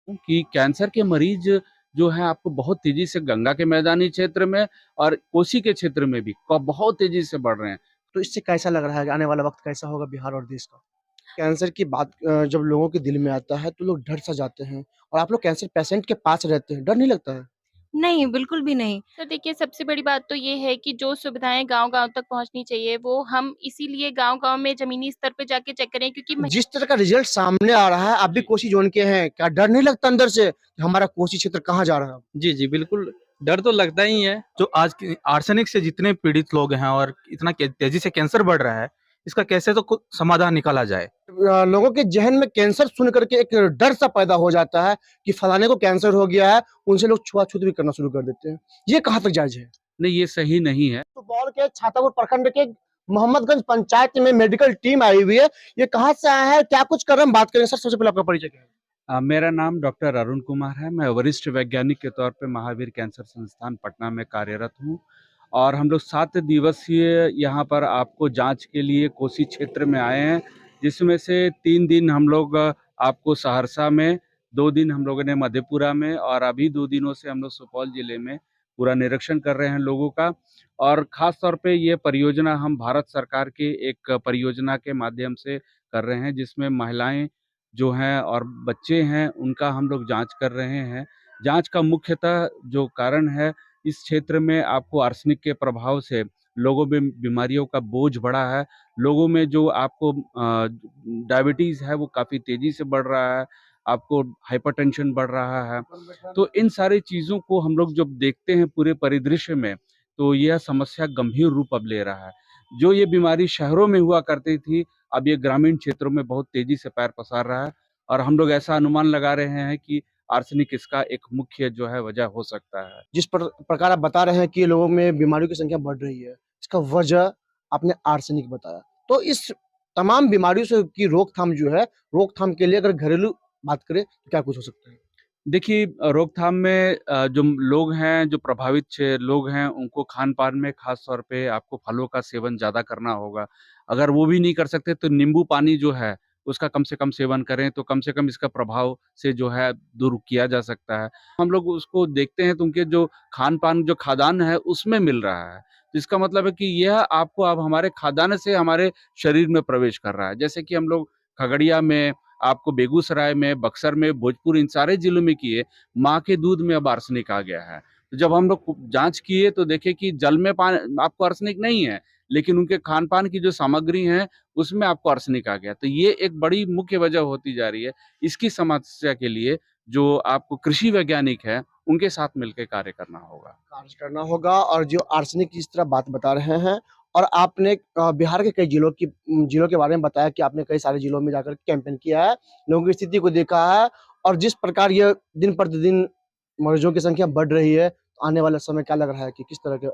कि कैंसर के मरीज जो है आपको बहुत तेजी से गंगा के मैदानी क्षेत्र में और कोसी के क्षेत्र में भी बहुत तेजी से बढ़ रहे हैं। तो इससे कैसा लग रहा है कि आने वाला वक़्त कैसा होगा बिहार और देश का? कैंसर की बात जब लोगों के दिल में आता है तो लोग डर सा जाते हैं और आप लोग कैंसर पेशेंट के पास रहते हैं, डर नहीं लगता है? नहीं, बिल्कुल भी नहीं। तो देखिए सबसे बड़ी बात तो ये है कि जो सुविधाएँ गाँव-गाँव तक पहुँचनी चाहिए वो हम इसीलिए गाँव-गाँव में ज़मीनी स्तर पे जाके चेक करें क्योंकि तो मही जिस तरह का रिज़ल्ट सामने आ रहा है, आप भी जी। कोसी ज़ोन के हैं, क्या डर नहीं लगता अंदर से कि हमारा कोसी क्षेत्र कहाँ जा रहा है? जी, जी, बिल्कुल, डर तो लगता ही है। जो आज की आर्सेनिक से जितने पीड़ित लोग हैं और इतना के तेज़ी से कैंसर बढ़ रहा है, इसका कैसे तो कु समाधान निकाला जाए। लोगों के ज़हन में कैंसर सुन कर के एक डर सा पैदा हो जाता है कि फलाने को कैंसर हो गया है, उनसे लोग छुआ-छूत भी करना शुरू कर देते हैं। ये कहाँ तक जायज़ है? नहीं, ये सही नहीं है। सुपौल के छातापुर प्रखंड के मोहम्मदगंज पंचायत में मेडिकल टीम आई हुई है। ये कहाँ से आया है? क्या कुछ कर रहे हैं? हम बात करेंगे। सर, सबसे पहले आपका परिचय क्या है? मेरा नाम डॉक्टर अरुण कुमार है। मैं वरिष्ठ वैज्ञानिक के तौर पे महावीर कैंसर संस्थान पटना में कार्यरत हूँ और हम लोग 7 दिवसीय यहाँ पर आपको जाँच के लिए कोसी क्षेत्र में आए हैं, जिसमें से 3 दिन हम लोग आपको सहरसा में, 2 दिन हम लोगों ने मधेपुरा में और अभी 2 दिनों से हम लोग सुपौल जिले में पूरा निरीक्षण कर रहे हैं लोगों का। और ख़ास तौर पे ये परियोजना हम भारत सरकार के एक परियोजना के माध्यम से कर रहे हैं, जिसमें महिलाएँ जो हैं और बच्चे हैं, उनका हम लोग जाँच कर रहे हैं। जाँच का मुख्यतः जो कारण है, इस क्षेत्र में आपको आर्सेनिक के प्रभाव से लोगों में बीमारियों का बोझ बढ़ा है। लोगों में जो आपको डायबिटीज़ है, वो काफ़ी तेज़ी से बढ़ रहा है, आपको हाइपरटेंशन बढ़ रहा है। तो इन सारी चीज़ों को हम लोग जब देखते हैं पूरे परिदृश्य में, तो यह समस्या गंभीर रूप अब ले रहा है। जो ये बीमारी शहरों में हुआ करती थी, अब ये ग्रामीण क्षेत्रों में बहुत तेज़ी से पैर पसार रहा है और हम लोग ऐसा अनुमान लगा रहे हैं कि आर्सेनिक इसका एक मुख्य जो है वजह हो सकता है। जिस प्रकार आप बता रहे हैं कि लोगों में बीमारियों की संख्या बढ़ रही है, इसका वजह आपने आर्सेनिक बताया। तो इस तमाम बीमारियों से की रोकथाम जो है, रोकथाम के लिए अगर घरेलू बात करें तो क्या कुछ हो सकता है? देखिए रोकथाम में जो लोग हैं, जो प्रभावित लोग हैं, उनको खान-पान में ख़ास तौर पे आपको फलों का सेवन ज़्यादा करना होगा। अगर वो भी नहीं कर सकते तो नींबू पानी जो है, उसका कम से कम सेवन करें, तो कम से कम इसका प्रभाव से जो है दूर किया जा सकता है। हम लोग उसको देखते हैं तो उनके जो खान-पान जो खाद्यान्न है, उसमें मिल रहा है। तो इसका मतलब है कि यह आपको अब हमारे खाद्यान्न से हमारे शरीर में प्रवेश कर रहा है। जैसे कि हम लोग खगड़िया में आपको बेगूसराय में, बक्सर में, भोजपुर इन सारे जिलों में किए, माँ के दूध में अब आर्सेनिक आ गया है। तो जब हम लोग जाँच किए तो देखे कि जल में आपको आर्सेनिक नहीं है, लेकिन उनके खान-पान की जो सामग्री है, उसमें आपको आर्सेनिक आ गया। तो ये एक बड़ी मुख्य वजह होती जा रही है। इसकी समस्या के लिए जो आपको कृषि वैज्ञानिक हैं, उनके साथ मिलके कार्य करना होगा। कार्य करना होगा और जो आर्सेनिक की जिस तरह बात बता रहे हैं और आपने बिहार के कई जिलों के बारे में बताया कि आपने कई सारे जिलों में जाकर कैंपेन किया है, लोगों की स्थिति को देखा है और जिस प्रकार ये दिन प्रतिदिन मरीजों की संख्या बढ़ रही है, तो आने वाला समय क्या लग रहा है कि किस तरह के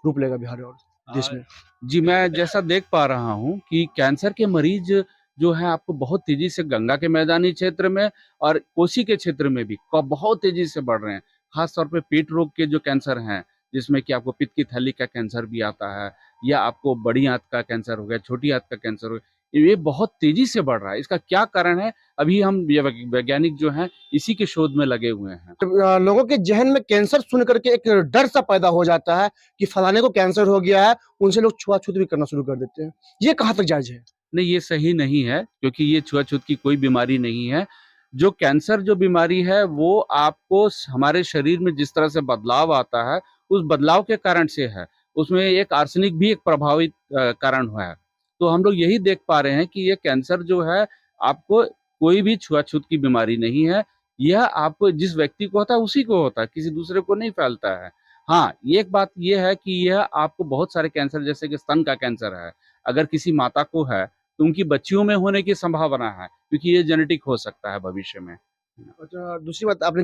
रूप लेगा बिहार और देश अ, में? जी, मैं जैसा देख पा रहा हूँ कि कैंसर के मरीज जो हैं आपको बहुत तेज़ी से गंगा के मैदानी क्षेत्र में और कोसी के क्षेत्र में भी बहुत तेज़ी से बढ़ रहे हैं। ख़ास तौर पे पेट रोग के जो कैंसर हैं, जिसमें कि आपको पित्त की थैली का कैंसर भी आता है या आपको बड़ी आँत का कैंसर हो गया, छोटी आँत का कैंसर हो गया, ये बहुत तेज़ी से बढ़ रहा है। इसका क्या कारण है? अभी हम ये वैज्ञानिक जो हैं, इसी के शोध में लगे हुए हैं। लोगों के ज़हन में कैंसर सुन कर के एक डर सा पैदा हो जाता है कि फलाने को कैंसर हो गया है, उनसे लोग छुआ-छूत भी करना शुरू कर देते हैं। ये कहाँ तक जायज़ है? नहीं, ये सही नहीं है क्योंकि ये छुआ-छूत की कोई बीमारी नहीं है। जो कैंसर जो बीमारी है वो आपको हमारे शरीर में जिस तरह से बदलाव आता है, उस बदलाव के कारण से है। उसमें एक आर्सेनिक भी एक प्रभावित कारण है। तो हम लोग यही देख पा रहे हैं कि ये कैंसर जो है आपको कोई भी छुआ-छूत की बीमारी नहीं है। यह आपको जिस व्यक्ति को होता है उसी को होता है, किसी दूसरे को नहीं फैलता है। हाँ, एक बात ये है कि यह आपको बहुत सारे कैंसर जैसे कि स्तन का कैंसर है, अगर किसी माता को है तो उनकी बच्चियों में होने की संभावना है क्योंकि ये जेनेटिक हो सकता है भविष्य में। अच्छा, दूसरी बात आपने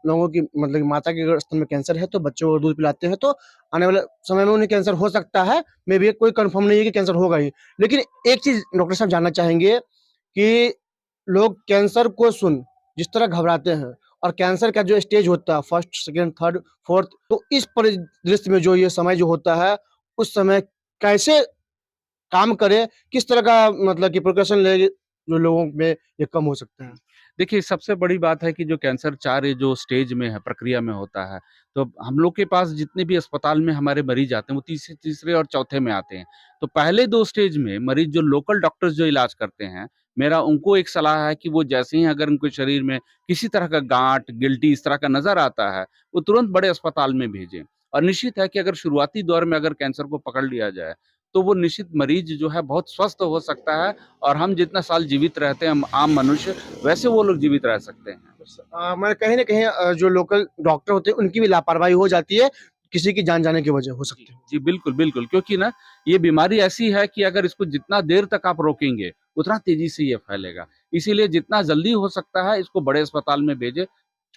लोगों की मतलब माता के अगर स्तन में कैंसर है तो बच्चों को दूध पिलाते हैं तो आने वाले समय में उन्हें कैंसर हो सकता है, मे बी कोई कन्फर्म नहीं है कि कैंसर होगा ही। लेकिन एक चीज़ डॉक्टर साहब जानना चाहेंगे कि लोग कैंसर को सुन जिस तरह घबराते हैं और कैंसर का जो स्टेज होता है फर्स्ट, सेकंड, थर्ड, फोर्थ तो इस परिदृश्य में जो ये समय जो होता है, उस समय कैसे काम करें, किस तरह का मतलब कि प्रिकॉशन लें जो लोगों में ये कम हो सकता है? देखिए, सबसे बड़ी बात है कि जो कैंसर 4 ये जो स्टेज में है, प्रक्रिया में होता है, तो हम लोग के पास जितने भी अस्पताल में हमारे मरीज़ आते हैं, वो तीसरे और चौथे में आते हैं। तो पहले 2 स्टेज में मरीज़ जो लोकल डॉक्टर्स जो इलाज करते हैं, मेरा उनको एक सलाह है कि वो जैसे ही अगर उनके शरीर में किसी तरह का गाँठ, गिल्टी इस तरह का नज़र आता है, वो तुरंत बड़े अस्पताल में भेजें। और निश्चित है कि अगर शुरुआती दौर में अगर कैंसर को पकड़ लिया जाए, तो वो निश्चित मरीज़ जो है बहुत स्वस्थ हो सकता है और हम जितना साल जीवित रहते हैं, हम आम मनुष्य, वैसे वो लोग जीवित रह सकते हैं। मैं कहीं न कहीं जो लोकल डॉक्टर होते हैं उनकी भी लापरवाही हो जाती है, किसी की जान जाने की वजह हो सकती जी, है। जी, बिल्कुल, बिल्कुल, क्योंकि ना ये बीमारी ऐसी है कि अगर इसको जितना देर तक आप रोकेंगे, उतना तेज़ी से ये फैलेगा। इसीलिए जितना जल्दी हो सकता है इसको बड़े अस्पताल में भेजें।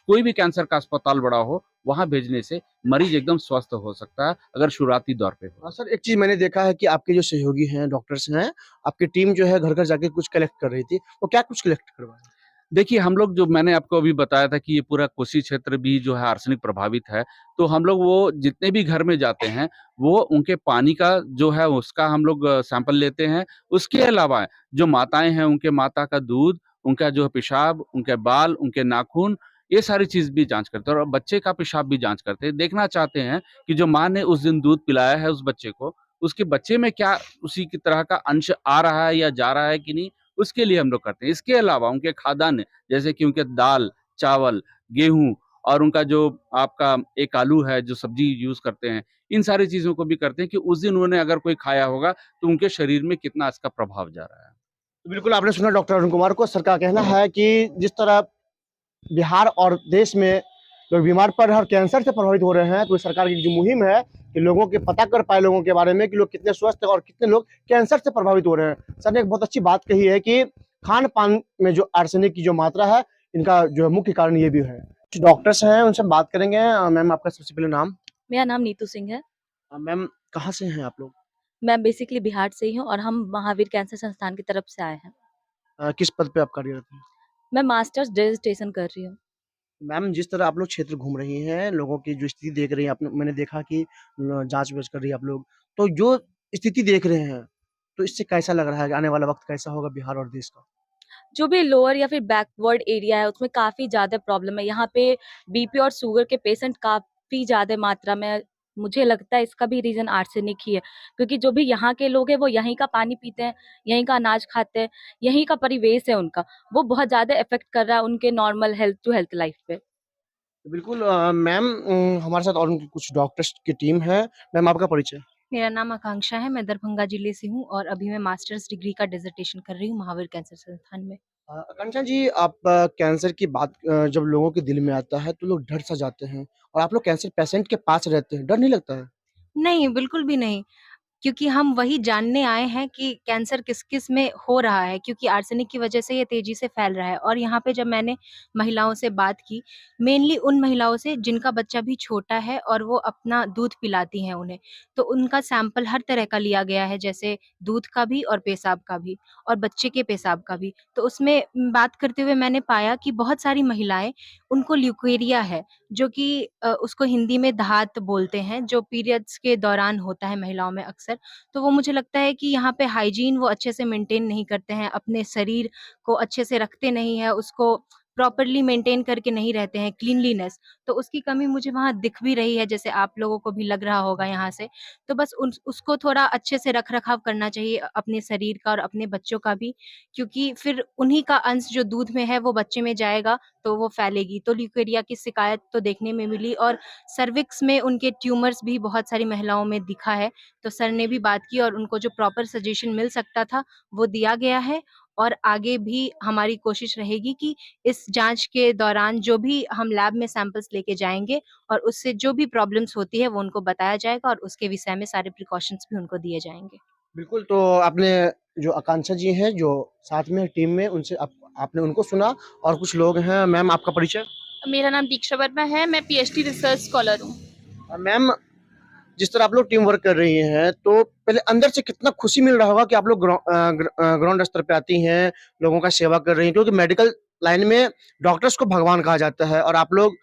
कोई भी कैंसर का अस्पताल बड़ा हो, वहाँ भेजने से मरीज़ एकदम स्वस्थ हो सकता है, अगर शुरुआती दौर पे हो। सर एक चीज़ मैंने देखा है कि आपके जो सहयोगी हैं, डॉक्टर्स हैं, आपकी टीम जो है घर-घर जाके कुछ कलेक्ट कर रही थी, वो क्या कुछ कलेक्ट करवाया? देखिए, हम लोग जो मैंने आपको अभी बताया था कि ये पूरा कोसी क्षेत्र भी जो है आर्सेनिक प्रभावित है, तो हम लोग वो जितने भी घर में जाते हैं, वो उनके पानी का जो है उसका हम लोग सैंपल लेते हैं। उसके अलावा जो माताएँ हैं, उनके माता का दूध, उनका जो है पेशाब, उनके बाल, उनके नाखून, ये सारी चीज़ भी जाँच करते हैं और बच्चे का पेशाब भी जाँच करते हैं। देखना चाहते हैं कि जो माँ ने उस दिन दूध पिलाया है उस बच्चे को, उसके बच्चे में क्या उसी की तरह का अंश आ रहा है या जा रहा है कि नहीं, उसके लिए हम लोग करते हैं। इसके अलावा उनके खाद्यान्न जैसे कि उनके दाल, चावल, गेहूँ और उनका जो आपका एक आलू है, जो सब्ज़ी यूज़ करते हैं, इन सारी चीज़ों को भी करते हैं कि उस दिन उन्होंने अगर कोई खाया होगा, तो उनके शरीर में कितना इसका प्रभाव जा रहा है। बिल्कुल आपने सुना डॉक्टर अरुण कुमार को, सर का कहना है कि जिस तरह बिहार और देश में लोग बीमार पड़ रहे हैं और कैंसर से प्रभावित हो रहे हैं, तो सरकार की जो मुहिम है कि लोगों के पता कर पाए लोगों के बारे में कि लोग कितने स्वस्थ हैं और कितने लोग कैंसर से प्रभावित हो रहे हैं। सर ने एक बहुत अच्छी बात कही है कि खान-पान में जो आर्सेनिक की जो मात्रा है, इनका जो है मुख्य कारण ये भी है। जो डॉक्टर्स हैं, उनसे हम बात करेंगे। मैम आपका सबसे पहले नाम? मेरा नाम नीतू सिंह है। मैम कहाँ से हैं आप लोग? मैं बेसिकली बिहार से ही हूँ और हम महावीर कैंसर संस्थान की तरफ से आए हैं। किस पद पे आप कार्यरत हैं? मैं मास्टर्स डिसर्टेशन कर रही हूँ। मैम जिस तरह आप लोग क्षेत्र घूम रही हैं, लोगों की जो स्थिति देख रही हैं, आपने मैंने देखा कि जाँच-वाँच कर रही हैं आप लोग। तो जो स्थिति देख रहे हैं, तो इससे कैसा लग रहा है कि आने वाला वक़्त कैसा होगा बिहार और देश का? जो भी लोअर या फिर बैकवर्ड एरिया है उसमें काफ़ी ज़्यादा प्रॉब्लम है। यहाँ पे बीपी और शुगर के पेशेंट काफ़ी ज़्यादा मात्रा में मुझे लगता है इसका भी रीज़न आर्सेनिक ही है। क्योंकि जो भी यहाँ के लोग हैं वो यहीं का पानी पीते हैं, यहीं का अनाज खाते हैं, यहीं का परिवेश है उनका। वो बहुत ज़्यादा इफ़ेक्ट कर रहा है उनके normal health to health life पे। बिल्कुल मैम हमारे साथ और उनकी कुछ डॉक्टर्स की टीम है। मैम आपका परिचय? मेरा नाम आकांक्षा है, मैं दरभंगा जिले से हूँ और अभी मैं मास्टर्स डिग्री का डिसर्टेशन कर रही हूँ महावीर कैंसर संस्थान में। आकांक्षा जी आप कैंसर की बात जब लोगों के दिल में आता है, तो लोग डर सा जाते हैं और आप लोग कैंसर पेशेंट के पास रहते हैं, डर नहीं लगता है? नहीं, बिल्कुल भी नहीं। क्योंकि हम वही जानने आए हैं कि कैंसर किस-किस में हो रहा है, क्योंकि आर्सेनिक की वजह से ये तेज़ी से फैल रहा है। और यहाँ पे जब मैंने महिलाओं से बात की, मेनली उन महिलाओं से जिनका बच्चा भी छोटा है और वो अपना दूध पिलाती हैं उन्हें, तो उनका सैंपल हर तरह का लिया गया है, जैसे दूध का भी और पेशाब का भी और बच्चे के पेशाब का भी। तो उसमें बात करते हुए मैंने पाया कि बहुत सारी महिलाएँ, उनको ल्यूकेरिया है, जो कि उसको हिंदी में दाहत बोलते हैं, जो पीरियड्स के दौरान होता है महिलाओं में अक्सर। तो वो मुझे लगता है कि यहाँ पे हाइजीन वो अच्छे से मेंटेन नहीं करते हैं, अपने शरीर को अच्छे से रखते नहीं हैं, उसको प्रॉपर्ली मेंटेन करके नहीं रहते हैं, क्लीनलीनेस। तो उसकी कमी मुझे वहाँ दिख भी रही है, जैसे आप लोगों को भी लग रहा होगा यहाँ से। तो बस उसको थोड़ा अच्छे से रख-रखाव करना चाहिए अपने शरीर का और अपने बच्चों का भी, क्योंकि फिर उन्हीं का अंश जो दूध में है वो बच्चे में जाएगा, तो वो फैलेगी। तो ल्यूकेरिया की शिकायत तो देखने में मिली और सर्विक्स में उनके ट्यूमर्स भी बहुत सारी महिलाओं में दिखा है। तो सर ने भी बात की और उनको जो प्रॉपर सजेशन मिल सकता था, वो दिया गया है और आगे भी हमारी कोशिश रहेगी कि इस जाँच के दौरान जो भी हम लैब में सैंपल्स लेके जाएँगे और उससे जो भी प्रॉब्लम्स होती है, वो उनको बताया जाएगा और उसके विषय में सारे प्रिकॉशंस भी उनको दिए जाएँगे। बिल्कुल, तो आपने जो आकांक्षा जी हैं, जो साथ में टीम में उनसे आपने उनको सुना और कुछ लोग हैं। मैम आपका परिचय? मेरा नाम दीक्षा वर्मा है, मैं पीएचडी रिसर्च स्कॉलर हूँ। मैम जिस तरह आप लोग टीम वर्क कर रही हैं, तो पहले अंदर से कितना खुशी मिल रहा होगा कि आप लोग ग्राउंड स्तर पे आती हैं, लोगों का सेवा कर रही हैं, क्योंकि मेडिकल लाइन में डॉक्टर्स को भगवान कहा जाता है और आप लोग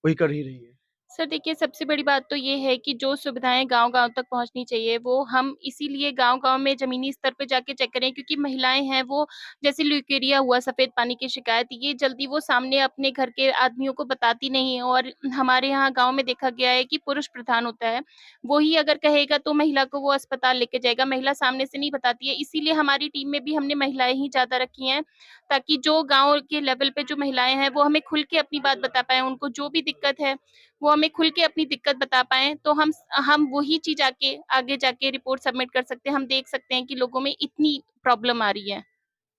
वही कर ही रही हैं। सर देखिए, सबसे बड़ी बात तो ये है कि जो सुविधाएँ गाँव-गाँव तक पहुँचनी चाहिए, वो हम इसीलिए गाँव-गाँव में ज़मीनी स्तर पे जाके चेक करें, क्योंकि महिलाएँ हैं वो, जैसे ल्यूकेरिया हुआ, सफ़ेद पानी की शिकायत, ये जल्दी वो सामने अपने घर के आदमियों को बताती नहीं है। और हमारे यहाँ गाँव में देखा गया है कि पुरुष प्रधान होता है, वो ही अगर कहेगा तो महिला को वो अस्पताल लेके जाएगा, महिला सामने से नहीं बताती है। इसीलिए हमारी टीम में भी हमने महिलाएँ ही ज़्यादा रखी हैं, ताकि जो गाँव के लेवल पे जो महिलाएँ हैं, वो हमें खुल के अपनी बात बता पाएँ। उनको जो भी दिक्कत है, वो हमें खुल के अपनी दिक्कत बता पाएँ, तो हम वही चीज़ आगे जाके रिपोर्ट सबमिट कर सकते हैं। हम देख सकते हैं कि लोगों में इतनी प्रॉब्लम आ रही है।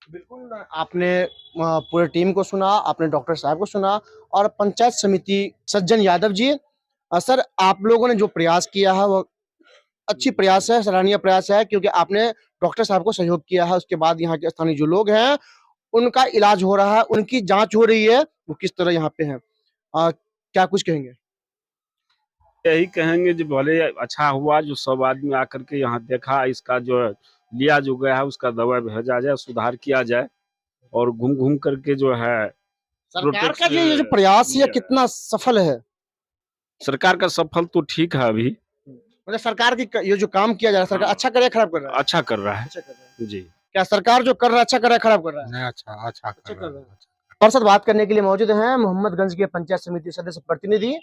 बिल्कुल, आपने पूरे टीम को सुना, आपने डॉक्टर साहब को सुना और पंचायत समिति सज्जन यादव जी। सर, आप लोगों ने जो प्रयास किया है वो अच्छी प्रयास है, सराहनीय प्रयास है, क्योंकि आपने डॉक्टर साहब को सहयोग किया है। उसके बाद यहाँ के स्थानीय जो लोग हैं, उनका इलाज हो रहा है, उनकी जाँच हो रही है, वो किस तरह यहाँ पे हैं। क्या कुछ कहेंगे? यही कहेंगे जो भले अच्छा हुआ जो सब आदमी आकर के यहाँ देखा, इसका जो है लिया जो गया है उसका दवा भेजा जाए, सुधार किया जाए और घूम करके जो है सरकार का प्रोटेक्ट ये जो प्रयास है, ये लिया। कितना सफल है? सरकार का सफल तो ठीक है अभी, मतलब सरकार की ये जो काम किया जा रहा है, सरकार हाँ। अच्छा कर रहा है, खराब कर रहा है? अच्छा कर रहा है अच्छा कर रहा है। जी। क्या सरकार जो कर रहा है, अच्छा कर रहा है, खराब कर रहा है? नहीं, अच्छा अच्छा अच्छा कर कर रहा रहा है। है। हमारे साथ बात करने के लिए मौजूद हैं मोहम्मदगंज के पंचायत समिति सदस्य प्रतिनिधि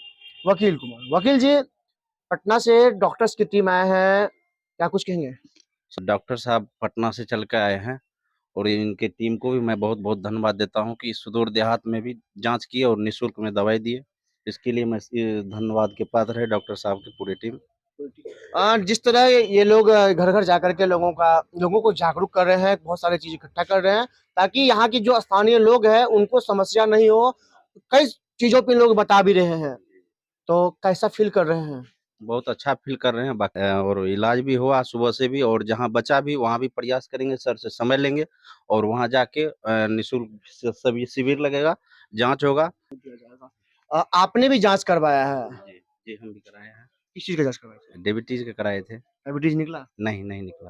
वकील कुमार। वकील जी, पटना से डॉक्टर्स की टीम आए हैं, क्या कुछ कहेंगे? डॉक्टर साहब पटना से चल के आए हैं और इनके टीम को भी मैं बहुत-बहुत धन्यवाद देता हूँ कि सुदूर देहात में भी जाँच किए और निःशुल्क में दवाई दिए। इसके लिए मैं धन्यवाद के पात्र है डॉक्टर साहब की पूरी टीम। जिस तरह ये लोग घर-घर जाकर के लोगों को जागरूक कर रहे हैं, बहुत सारी चीज़ इकट्ठा कर रहे हैं, ताकि यहाँ की जो स्थानीय लोग हैं, उनको समस्या नहीं हो। कई चीज़ों पे लोग बता भी रहे हैं, तो कैसा फ़ील कर रहे हैं? बहुत अच्छा फ़ील कर रहे हैं और इलाज भी हुआ सुबह से भी और जहाँ बचा भी वहाँ भी प्रयास करेंगे, सर से समय लेंगे और वहाँ जाके निःशुल्क सभी शिविर लगेगा, जाँच होगा। आपने भी जाँच करवाया है? जी, जी हम भी कराए हैं। किस चीज़ का जाँच करवाया था? डायबिटीज़ का कराए थे। डायबिटीज़ निकला? नहीं, नहीं निकला।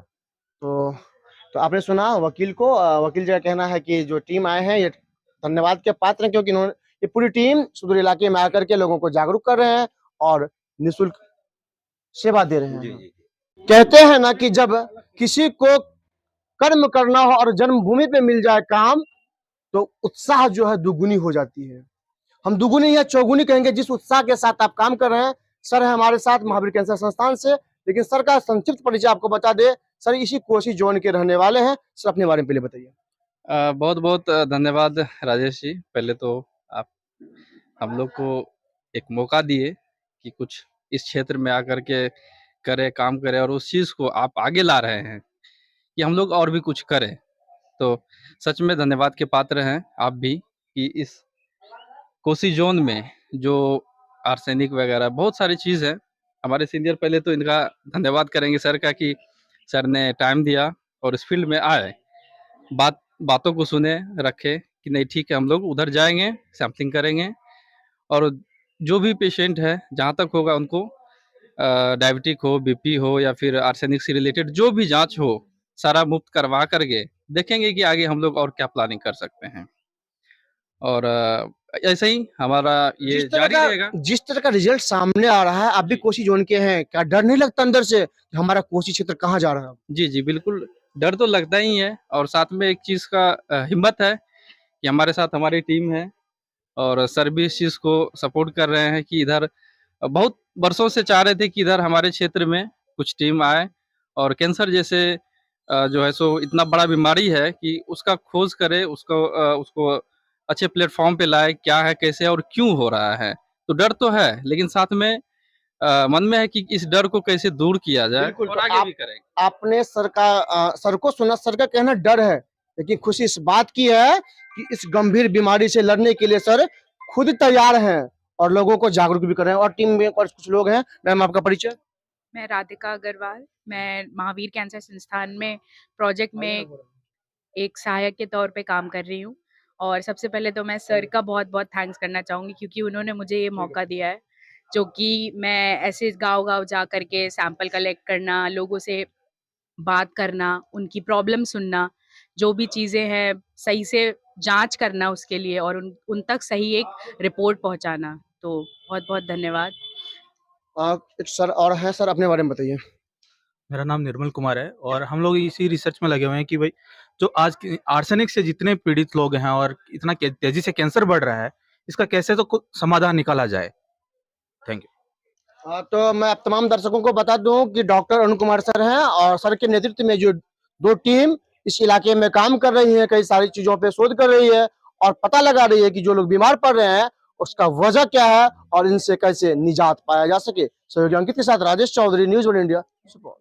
तो आपने सुना वकील को, वकील जी का कहना है कि जो टीम आए हैं, ये धन्यवाद के पात्र हैं, क्योंकि इन्होंने ये पूरी टीम सुदूर इलाके में आकर के लोगों को जागरूक कर रहे हैं और निःशुल्क सेवा दे रहे जी, हैं। जी, जी। कहते हैं ना कि जब किसी को कर्म करना हो और जन्मभूमि पे मिल जाए काम, तो उत्साह जो है दुगुनी हो जाती है। हम दुगुनी या चौगुनी कहेंगे जिस उत्साह के साथ आप काम कर रहे हैं। सर है हमारे साथ महावीर कैंसर संस्थान से, लेकिन सर का संक्षिप्त परिचय आपको बता दें। सर इसी कोसी जोन के रहने वाले हैं। सर अपने बारे में पहले बताइए। बहुत-बहुत धन्यवाद राजेश जी। पहले तो आप हम लोग को एक मौका दिए कि कुछ इस क्षेत्र में आकर के करें, काम करें और उस चीज़ को आप आगे ला रहे हैं कि हम लोग और भी कुछ करें। तो सच में धन्यवाद के पात्र हैं आप भी कि इस कोसी ज़ोन में जो आर्सेनिक वगैरह बहुत सारी चीज़ है, हमारे सीनियर पहले तो इनका धन्यवाद करेंगे सर का कि सर ने टाइम दिया और इस फील्ड में आए। बातों को सुने, रखे कि नहीं ठीक है हम लोग उधर जाएँगे, सैंपलिंग करेंगे और जो भी पेशेंट है, जहाँ तक होगा उनको डायबिटिक हो, बीपी हो या फिर आर्सेनिक से रिलेटेड जो भी जाँच हो, सारा मुफ़्त करवा कर के देखेंगे कि आगे हम लोग और क्या प्लानिंग कर सकते हैं। और ऐसे ही हमारा ये जारी रहेगा। जिस तरह का रिजल्ट सामने आ रहा है, आप भी कोसी जोन के हैं, क्या डर नहीं लगता अंदर से कि हमारा कोसी क्षेत्र कहाँ जा रहा है? जी, जी, बिल्कुल, डर तो लगता ही है और साथ में एक चीज़ का हिम्मत है कि हमारे साथ हमारी टीम है और सर भी इस चीज़ को सपोर्ट कर रहे हैं कि इधर बहुत बरसों से चाह रहे थे कि इधर हमारे क्षेत्र में कुछ टीम आए और कैंसर जैसे जो है सो इतना बड़ा बीमारी है कि उसका खोज करे, उसको अच्छे प्लेटफ़ॉर्म पे लाए, क्या है, कैसे और क्यों हो रहा है। तो डर तो है, लेकिन साथ में मन में है कि इस डर को कैसे दूर किया जाए बिल्कुल, और तो आगे भी करेंगे। आपने सर को सुना, सर का कहना डर है, लेकिन खुशी इस बात की है कि इस गंभीर बीमारी से लड़ने के लिए सर खुद तैयार हैं और लोगों को जागरूक भी कर रहे हैं और टीम में और कुछ लोग हैं। मैम आपका परिचय? मैं राधिका अग्रवाल, मैं महावीर कैंसर संस्थान में प्रोजेक्ट में एक सहायक के तौर पे काम कर रही हूँ और सबसे पहले तो मैं सर का बहुत-बहुत थैंक्स करना चाहूँगी क्योंकि उन्होंने मुझे ये मौका दिया है, जो कि मैं ऐसे गाँव-गाँव जा कर के सैंपल कलेक्ट करना, लोगों से बात करना, उनकी प्रॉब्लम सुनना, जो भी चीज़ें हैं सही से जाँच करना उसके लिए और उन तक सही एक रिपोर्ट पहुँचाना। तो बहुत-बहुत धन्यवाद। एक सर और हैं, सर अपने बारे में बताइए। मेरा नाम निर्मल कुमार है और हम लोग इसी रिसर्च में लगे हुए हैं कि भाई जो आज की आर्सेनिक से जितने पीड़ित लोग हैं और इतना तेजी से कैंसर बढ़ रहा है, इसका कैसे तो समाधान निकाला जाए। Thank you. तो मैं आप तमाम दर्शकों को बता दूं कि डॉक्टर अरुण कुमार सर हैं और सर के नेतृत्व में जो 2 टीम इस इलाके में काम कर रही है, कई सारी चीजों पे शोध कर रही है और पता लगा रही है कि जो लोग बीमार पड़ रहे हैं उसका वजह क्या है और इनसे कैसे निजात पाया जा सके। सहयोगी अंकित के साथ Rajesh Chaudhary, news one India, Supaul.